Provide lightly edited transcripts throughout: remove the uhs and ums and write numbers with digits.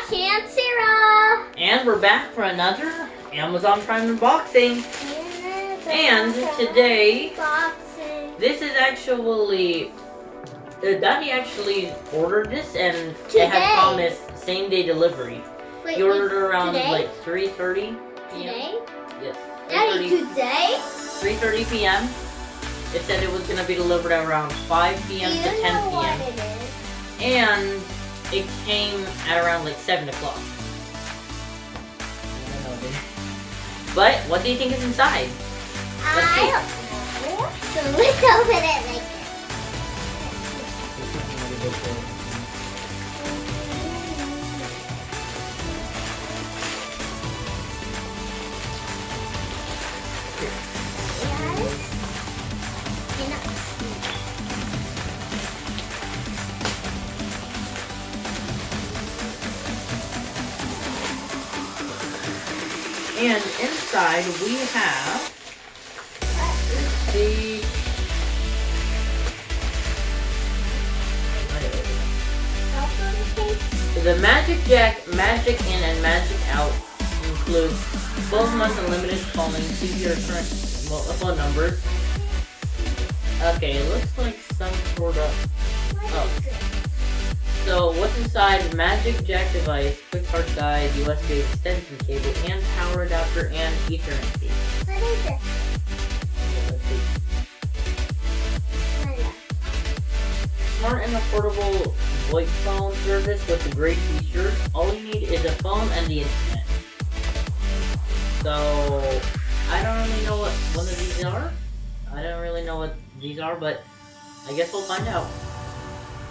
Josh&Sarah! And we're back for another Amazon Prime unboxing. And today, this is actually, Daddy actually ordered this and it had promised same day delivery. Wait, he ordered around today? like 3:30 p.m. Today? Yes. Daddy, today? 3:30 p.m. It said it was going to be delivered at around 5 p.m. to 10 p.m. And it came at around like 7 o'clock. But what do you think is inside? Let's see. I don't know. So let's open it like this. And inside we have the MagicJack Magic In and Magic Out includes 12 months unlimited calling to your current phone numbers. Okay, it looks like some sort of... Oh. So what's inside? MagicJack device, quick start guide, USB extension cable, and power adapter, and Ethernet cable. What is it? Smart and affordable VoIP phone service with a great feature. All you need is a phone and the internet. So I don't really know what one of these are. I don't really know what these are, but I guess we'll find out.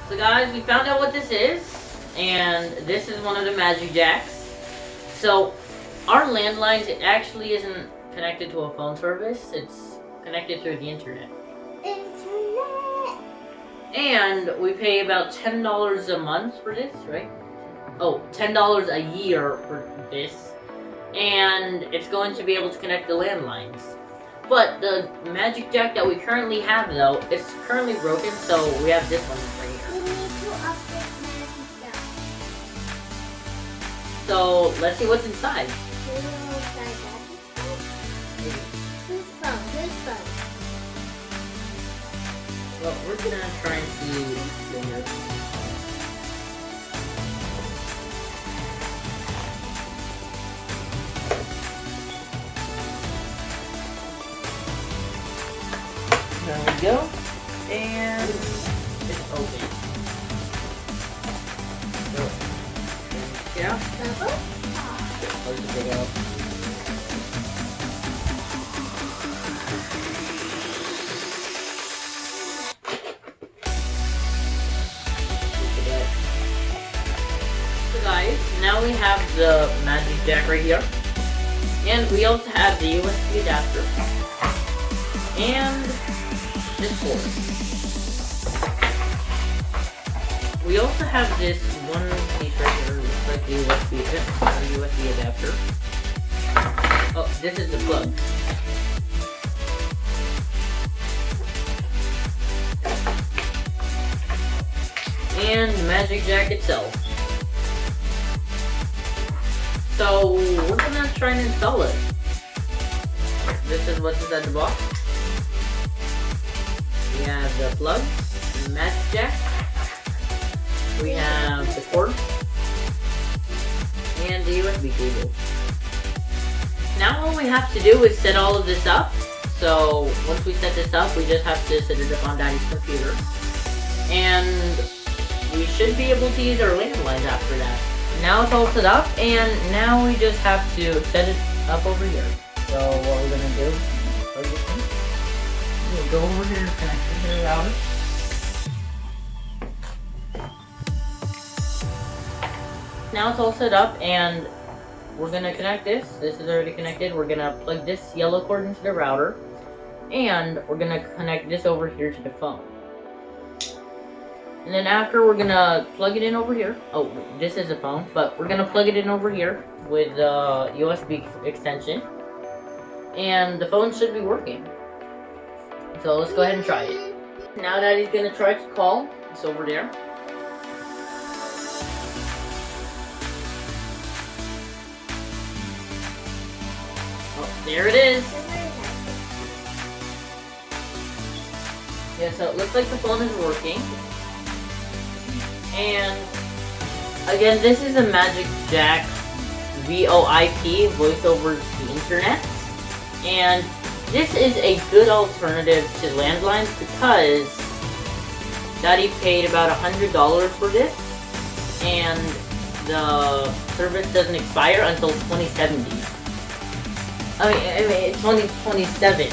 So guys, we found out what this is, and this is one of the MagicJacks. So our landlines, it actually isn't connected to a phone service, it's connected through the internet. And we pay about $10 a month for this, right? Oh, $10 a year for this. And it's going to be able to connect the landlines. But the MagicJack that we currently have, though, it's currently broken, so we have this one right here. We need to update MagicJack. So let's see what's inside. Whose phone? Whose phone? Well, we're gonna try and see the There we go. And it's open. So, yeah. Close the big out. So guys, now we have the MagicJack right here. And we also have the USB adapter. And this cord. We also have this one piece right here, looks like the USB adapter. Oh, this is the plug. And the MagicJack itself. So we're gonna try and install it. This is what's inside the box. We have the plug, the MagicJack, we have the cord, and the USB cable. Now all we have to do is set all of this up. So once we set this up, we just have to set it up on Daddy's computer. And we should be able to use our landlines after that. Now it's all set up, and now we just have to set it up over here. So what we're gonna do, we'll go over here, connect it to the router. Now it's all set up, and we're gonna connect this. This is already connected. We're gonna plug this yellow cord into the router, and we're gonna connect this over here to the phone. And then after, we're gonna plug it in over here. Oh, this is a phone, but we're gonna plug it in over here with the USB extension. And the phone should be working. So let's go ahead and try it. Now Daddy's gonna try to call. It's over there. Oh, there it is. Yeah, so it looks like the phone is working. And again, this is a MagicJack VoIP, voice over the internet. And this is a good alternative to landlines because Daddy paid about $100 for this, and the service doesn't expire until 2070. I mean 2027.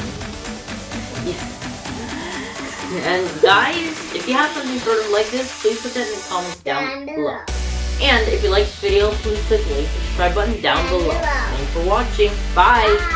Yeah. And guys, if you have something sort of like this, please put that in the comments down below. And if you like this video, please click the like, subscribe button down below. Thanks for watching. Bye!